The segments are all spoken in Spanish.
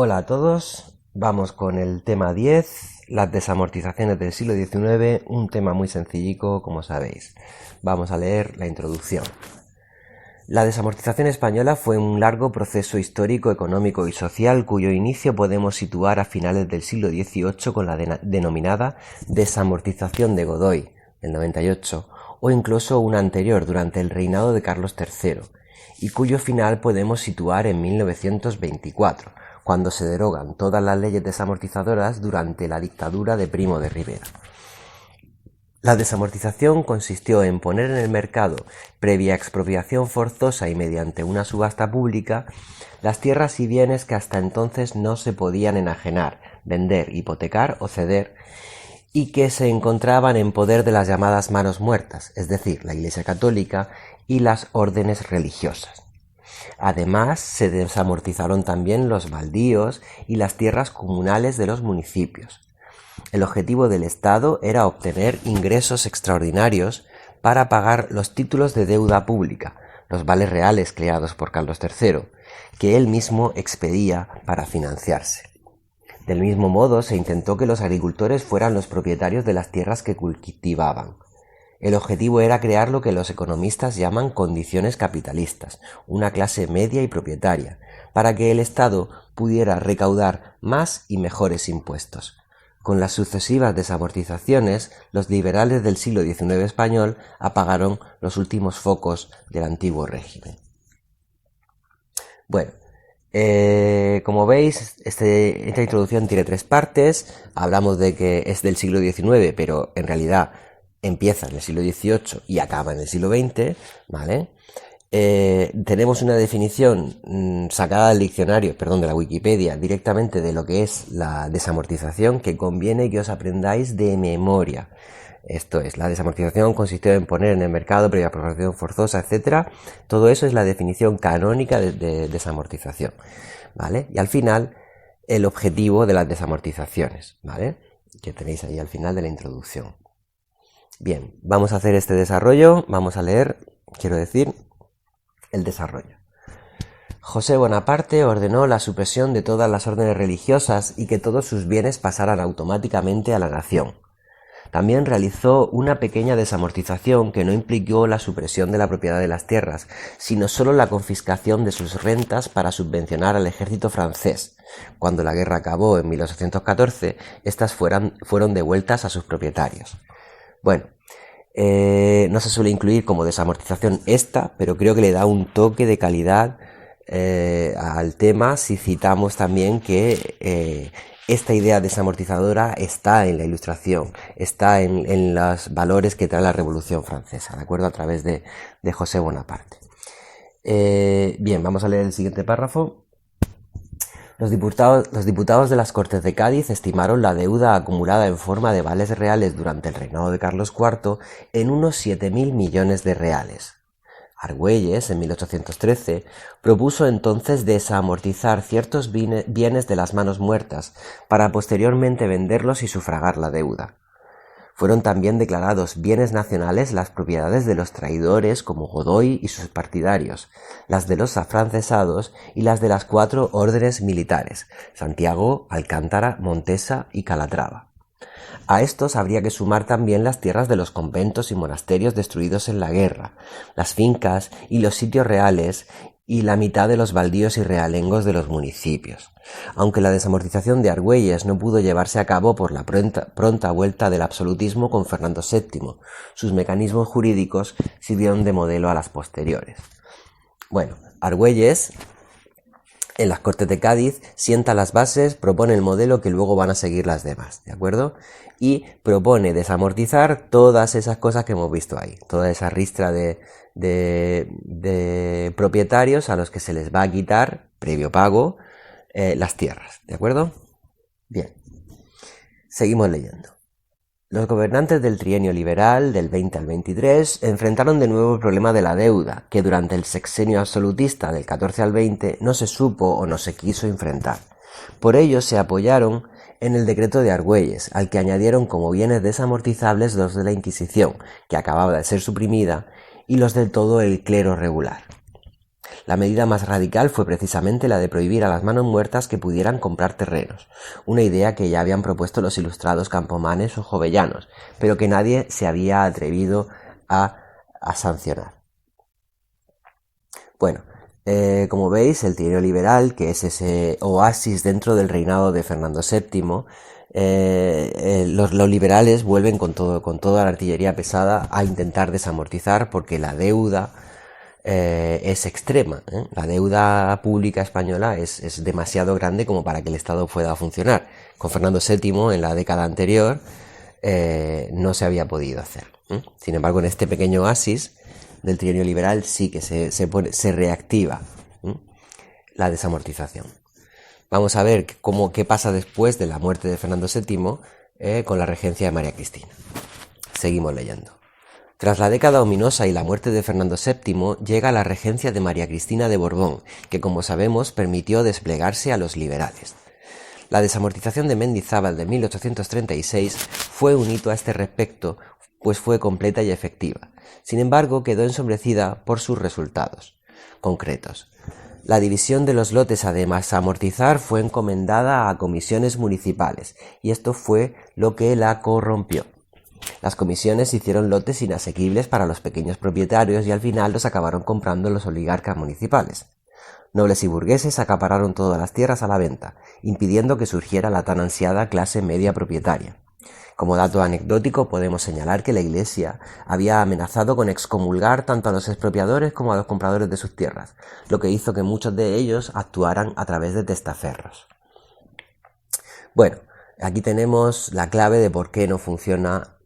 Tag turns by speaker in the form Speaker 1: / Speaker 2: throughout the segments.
Speaker 1: Hola a todos, vamos con el tema 10, las desamortizaciones del siglo XIX, un tema muy sencillico como sabéis. Vamos a leer la introducción. La desamortización española fue un largo proceso histórico, económico y social cuyo inicio podemos situar a finales del siglo XVIII con la denominada desamortización de Godoy, del 98, o incluso una anterior durante el reinado de Carlos III, y cuyo final podemos situar en 1924, cuando se derogan todas las leyes desamortizadoras durante la dictadura de Primo de Rivera. La desamortización consistió en poner en el mercado, previa expropiación forzosa y mediante una subasta pública, las tierras y bienes que hasta entonces no se podían enajenar, vender, hipotecar o ceder, y que se encontraban en poder de las llamadas manos muertas, es decir, la Iglesia Católica y las órdenes religiosas. Además, se desamortizaron también los baldíos y las tierras comunales de los municipios. El objetivo del Estado era obtener ingresos extraordinarios para pagar los títulos de deuda pública, los vales reales creados por Carlos III, que él mismo expedía para financiarse. Del mismo modo, se intentó que los agricultores fueran los propietarios de las tierras que cultivaban. El objetivo era crear lo que los economistas llaman condiciones capitalistas, una clase media y propietaria, para que el Estado pudiera recaudar más y mejores impuestos. Con las sucesivas desamortizaciones, los liberales del siglo XIX español apagaron los últimos focos del antiguo régimen. Bueno, como veis, esta introducción tiene tres partes. Hablamos de que es del siglo XIX, pero en realidad empieza en el siglo XVIII y acaba en el siglo XX, ¿vale? Tenemos una definición sacada del diccionario, de la Wikipedia, directamente de lo que es la desamortización, que conviene que os aprendáis de memoria. Esto es, la desamortización consistió en poner en el mercado previa expropiación forzosa, etc. Todo eso es la definición canónica de desamortización, ¿vale? Y al final, el objetivo de las desamortizaciones, ¿vale? Que tenéis ahí al final de la introducción. Bien, vamos a hacer este desarrollo, vamos a leer, el desarrollo. José Bonaparte ordenó la supresión de todas las órdenes religiosas y que todos sus bienes pasaran automáticamente a la nación. También realizó una pequeña desamortización que no implicó la supresión de la propiedad de las tierras, sino solo la confiscación de sus rentas para subvencionar al ejército francés. Cuando la guerra acabó en 1814, estas fueron devueltas a sus propietarios. Bueno, no se suele incluir como desamortización esta, pero creo que le da un toque de calidad al tema si citamos también que esta idea desamortizadora está en la Ilustración, está en los valores que trae la Revolución Francesa, ¿de acuerdo? A través de José Bonaparte. Bien, vamos a leer el siguiente párrafo. Los diputados de las Cortes de Cádiz estimaron la deuda acumulada en forma de vales reales durante el reinado de Carlos IV en unos 7.000 millones de reales. Argüelles, en 1813, propuso entonces desamortizar ciertos bienes de las manos muertas para posteriormente venderlos y sufragar la deuda. Fueron también declarados bienes nacionales las propiedades de los traidores como Godoy y sus partidarios, las de los afrancesados y las de las 4 órdenes militares, Santiago, Alcántara, Montesa y Calatrava. A estos habría que sumar también las tierras de los conventos y monasterios destruidos en la guerra, las fincas y los sitios reales y la mitad de los baldíos y realengos de los municipios. Aunque la desamortización de Argüelles no pudo llevarse a cabo por la pronta vuelta del absolutismo con Fernando VII, sus mecanismos jurídicos sirvieron de modelo a las posteriores. Bueno, Argüelles, en las Cortes de Cádiz, sienta las bases, propone el modelo que luego van a seguir las demás, ¿de acuerdo? Y propone desamortizar todas esas cosas que hemos visto ahí, toda esa ristra de propietarios a los que se les va a quitar, previo pago, las tierras, ¿de acuerdo? Bien, seguimos leyendo. Los gobernantes del trienio liberal, del 20 al 23, enfrentaron de nuevo el problema de la deuda, que durante el sexenio absolutista del 14 al 20 no se supo o no se quiso enfrentar. Por ello se apoyaron en el decreto de Argüelles, al que añadieron como bienes desamortizables los de la Inquisición, que acababa de ser suprimida, y los del todo el clero regular. La medida más radical fue precisamente la de prohibir a las manos muertas que pudieran comprar terrenos, una idea que ya habían propuesto los ilustrados campomanes o jovellanos, pero que nadie se había atrevido a sancionar. Bueno, como veis, el trienio liberal, que es ese oasis dentro del reinado de Fernando VII, los liberales vuelven con toda la artillería pesada a intentar desamortizar, porque la deuda es extrema. La deuda pública española es demasiado grande como para que el Estado pueda funcionar. Con Fernando VII, en la década anterior, no se había podido hacer. Sin embargo, en este pequeño oasis del trienio liberal sí que se reactiva la desamortización. Vamos a ver qué pasa después de la muerte de Fernando VII con la regencia de María Cristina. Seguimos leyendo. Tras la década ominosa y la muerte de Fernando VII, llega la regencia de María Cristina de Borbón, que como sabemos permitió desplegarse a los liberales. La desamortización de Mendizábal de 1836 fue un hito a este respecto, pues fue completa y efectiva. Sin embargo, quedó ensombrecida por sus resultados concretos. La división de los lotes a desamortizar fue encomendada a comisiones municipales, y esto fue lo que la corrompió. Las comisiones hicieron lotes inasequibles para los pequeños propietarios y al final los acabaron comprando los oligarcas municipales. Nobles y burgueses acapararon todas las tierras a la venta, impidiendo que surgiera la tan ansiada clase media propietaria. Como dato anecdótico podemos señalar que la Iglesia había amenazado con excomulgar tanto a los expropiadores como a los compradores de sus tierras, lo que hizo que muchos de ellos actuaran a través de testaferros. Bueno, aquí tenemos la clave de por qué no funciona,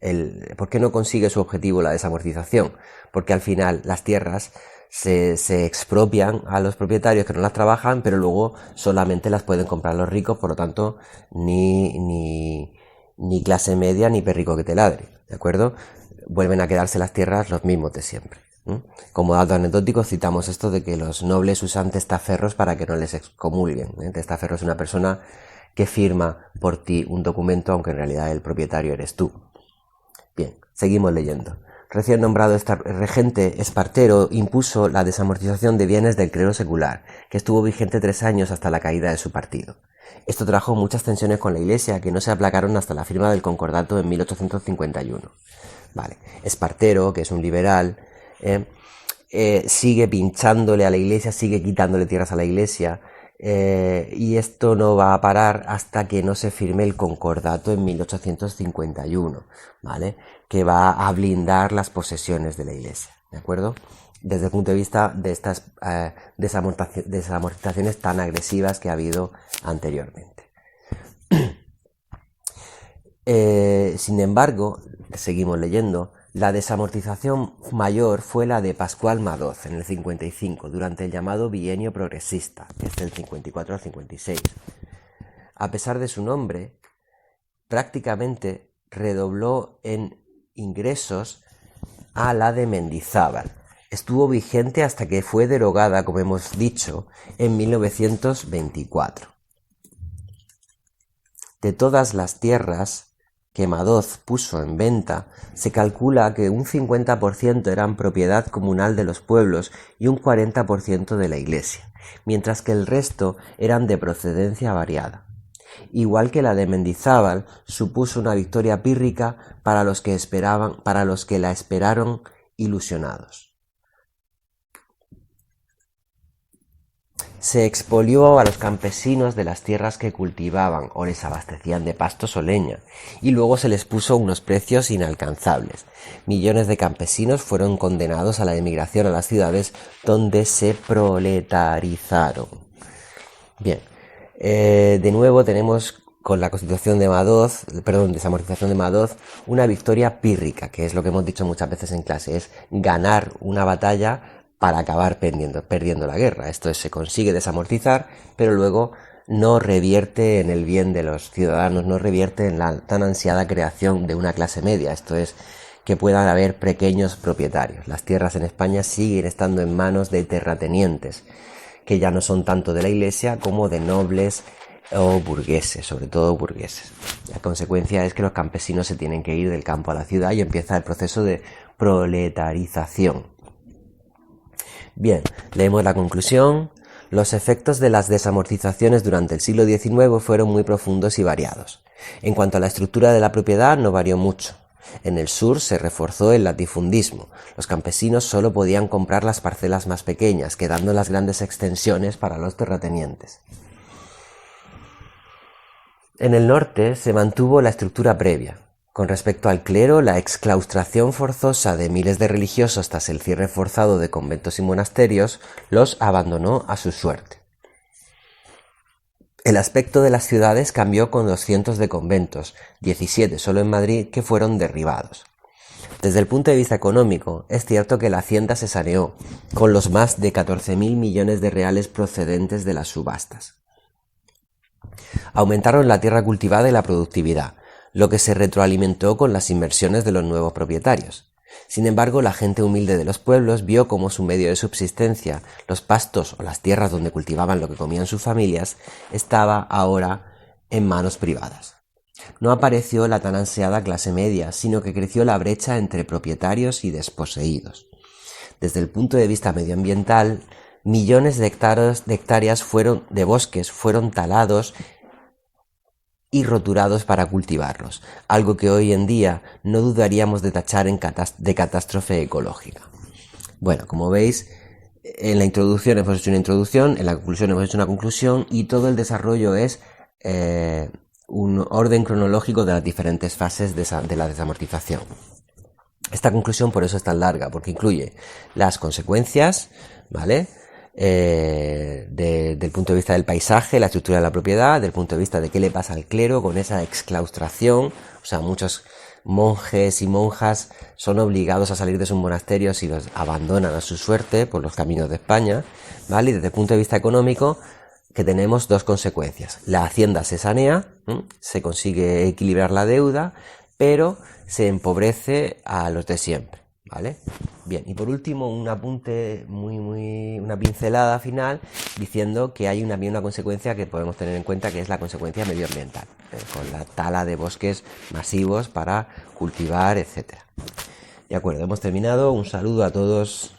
Speaker 1: por qué no consigue su objetivo la desamortización, porque al final las tierras se expropian a los propietarios que no las trabajan, pero luego solamente las pueden comprar los ricos, por lo tanto ni clase media ni perrico que te ladre, ¿de acuerdo? Vuelven a quedarse las tierras los mismos de siempre. Como dato anecdótico citamos esto de que los nobles usan testaferros para que no les excomulguen. Testaferro es una persona que firma por ti un documento, aunque en realidad el propietario eres tú. Bien, seguimos leyendo. Recién nombrado regente, Espartero impuso la desamortización de bienes del clero secular, que estuvo vigente 3 años hasta la caída de su partido. Esto trajo muchas tensiones con la Iglesia, que no se aplacaron hasta la firma del Concordato en 1851. Vale, Espartero, que es un liberal, sigue pinchándole a la Iglesia, sigue quitándole tierras a la Iglesia, y esto no va a parar hasta que no se firme el Concordato en 1851, ¿vale? Que va a blindar las posesiones de la Iglesia, ¿de acuerdo? Desde el punto de vista de estas desamortizaciones tan agresivas que ha habido anteriormente. Sin embargo, seguimos leyendo, la desamortización mayor fue la de Pascual Madoz en el 55, durante el llamado bienio progresista, que es del 54 al 56. A pesar de su nombre, prácticamente redobló en ingresos a la de Mendizábal. Estuvo vigente hasta que fue derogada, como hemos dicho, en 1924. De todas las tierras que Madoz puso en venta, se calcula que un 50% eran propiedad comunal de los pueblos y un 40% de la Iglesia, mientras que el resto eran de procedencia variada. Igual que la de Mendizábal, supuso una victoria pírrica para los que la esperaron ilusionados. Se expolió a los campesinos de las tierras que cultivaban o les abastecían de pastos o leña, y luego se les puso unos precios inalcanzables. Millones de campesinos fueron condenados a la emigración a las ciudades, donde se proletarizaron. Bien, de nuevo tenemos con la desamortización de Madoz, una victoria pírrica, que es lo que hemos dicho muchas veces en clase, es ganar una batalla para acabar perdiendo la guerra. Esto es, se consigue desamortizar, pero luego no revierte en el bien de los ciudadanos, no revierte en la tan ansiada creación de una clase media. Esto es, que puedan haber pequeños propietarios. Las tierras en España siguen estando en manos de terratenientes, que ya no son tanto de la Iglesia como de nobles o burgueses, sobre todo burgueses. La consecuencia es que los campesinos se tienen que ir del campo a la ciudad y empieza el proceso de proletarización. Bien, leemos la conclusión. Los efectos de las desamortizaciones durante el siglo XIX fueron muy profundos y variados. En cuanto a la estructura de la propiedad, no varió mucho. En el sur se reforzó el latifundismo. Los campesinos solo podían comprar las parcelas más pequeñas, quedando las grandes extensiones para los terratenientes. En el norte se mantuvo la estructura previa. Con respecto al clero, la exclaustración forzosa de miles de religiosos tras el cierre forzado de conventos y monasterios los abandonó a su suerte. El aspecto de las ciudades cambió con los cientos de conventos, 17 solo en Madrid, que fueron derribados. Desde el punto de vista económico, es cierto que la hacienda se saneó, con los más de 14.000 millones de reales procedentes de las subastas. Aumentaron la tierra cultivada y la productividad, lo que se retroalimentó con las inversiones de los nuevos propietarios. Sin embargo, la gente humilde de los pueblos vio cómo su medio de subsistencia, los pastos o las tierras donde cultivaban lo que comían sus familias, estaba ahora en manos privadas. No apareció la tan ansiada clase media, sino que creció la brecha entre propietarios y desposeídos. Desde el punto de vista medioambiental, millones de hectáreas de bosques fueron talados y roturados para cultivarlos, algo que hoy en día no dudaríamos de tachar de catástrofe ecológica. Bueno, como veis, en la introducción hemos hecho una introducción, en la conclusión hemos hecho una conclusión y todo el desarrollo es un orden cronológico de las diferentes fases de la desamortización. Esta conclusión por eso es tan larga, porque incluye las consecuencias, ¿vale?, del punto de vista del paisaje, la estructura de la propiedad, del punto de vista de qué le pasa al clero con esa exclaustración. O sea, muchos monjes y monjas son obligados a salir de sus monasterios y los abandonan a su suerte por los caminos de España, ¿vale? Y desde el punto de vista económico, que tenemos dos consecuencias. La hacienda se sanea, se consigue equilibrar la deuda, pero se empobrece a los de siempre, ¿vale? Bien, y por último un apunte una pincelada final diciendo que hay una consecuencia que podemos tener en cuenta, que es la consecuencia medioambiental, con la tala de bosques masivos para cultivar, etcétera. De acuerdo, hemos terminado. Un saludo a todos.